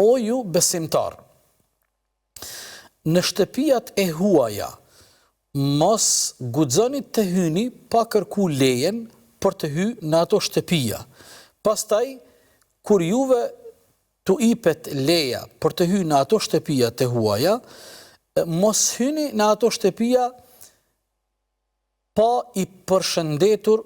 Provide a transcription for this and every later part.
O ju besimtar, në shtëpijat e huaja, mos guxoni të hyni pa kërku lejen për të hy në ato shtëpija. Pastaj, kur juve të ipet leja për të hy në ato shtëpija të huaja, mos hyni në ato shtëpija pa i përshëndetur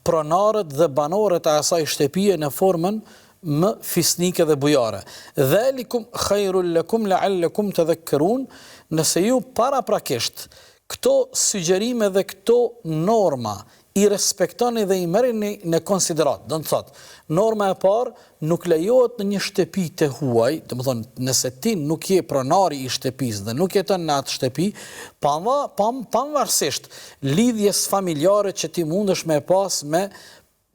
pronarët dhe banorët e asaj shtëpije në formën më fisnike dhe bujare. Dhalikum khairul lakum la'allakum tadhakkarun, nëse ju paraprakisht këto sugjerime dhe këto norma i respektoni dhe i merrni në konsiderat. Do të thotë, norma e parë nuk lejohet në një shtëpi të huaj, domethënë nëse ti nuk je pronari i shtëpisë dhe nuk jeton në atë shtëpi, pavarësisht lidhjes familjare që ti mundesh me pas me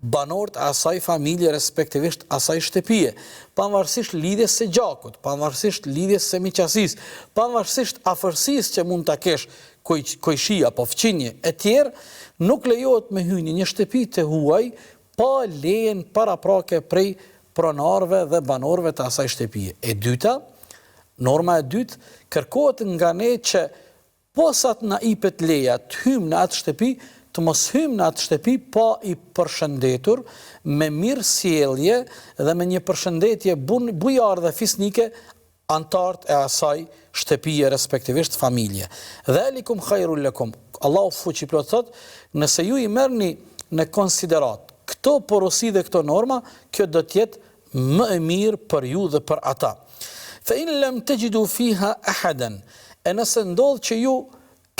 banorët e asaj familje, respektivisht asaj shtëpie, pavarësisht lidhjes së gjakut, pavarësisht lidhjes së miqësisë, pavarësisht afërsisë që mund ta kesh kojshia apo fqinje e tjerë, nuk lejohet me hyni një shtëpi të huaj pa lejen paraprake prej pronarëve dhe banorëve të asaj shtëpie. E dyta, norma e dytë, kërkohet nga ne që posat na ipet leja të hymë në atë shtëpi, të mos hymë në atë shtëpi pa i përshëndetur me mirë sjellje dhe me një përshëndetje bujar dhe fisnike antarët e asaj shtëpije, respektivisht familje. Dhalikum khairul lakum. Allahu fuqiplot thot, nëse ju i merrni në konsiderat këto porosi dhe këto norma, kjo do të jetë më e mirë për ju dhe për ata. Fa in lam tajidu fiha ahadan, e nëse ndodh që ju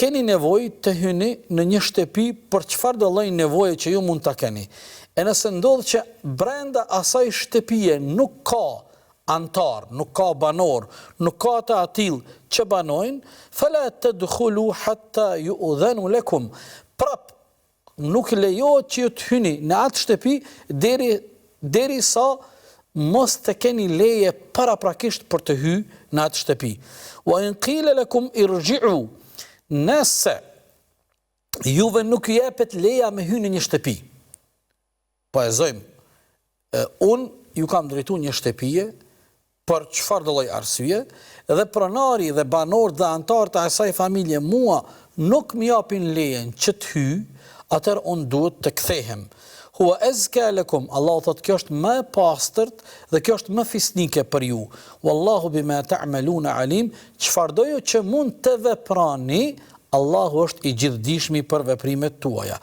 keni nevojë të hyni në një shtëpi për çfarë do lloj nevoje që ju mund ta keni. E nëse ndodh që brenda asaj shtëpie nuk ka antar, nuk ka banor, nuk ka të atill që banojnë, fala tadkhulu hatta yu'dhanu lakum. Prap nuk lejohet që ju të hyni në atë shtëpi derisa mos të keni leje paraprakisht për të hyrë në atë shtëpi. Wa in qila lakum irji'u, nëse juve nuk jepet leja me hyrë në një shtëpi. Po e zojmë, unë ju kam drejtuar një shtëpie për çfarë do lloj arsye, dhe pronari dhe banorët dhe antarët e asaj familje mua nuk më japin lejen që të hyj, atëherë unë duhet të kthehem. Huwa azka lakum, Allahu thotë kjo është më e pastërt dhe kjo është më fisnike për ju. Wallahu bima ta'maluna alim, çfarëdo që mund të veprani, Allahu është i gjithdijshmi për veprimet tuaja.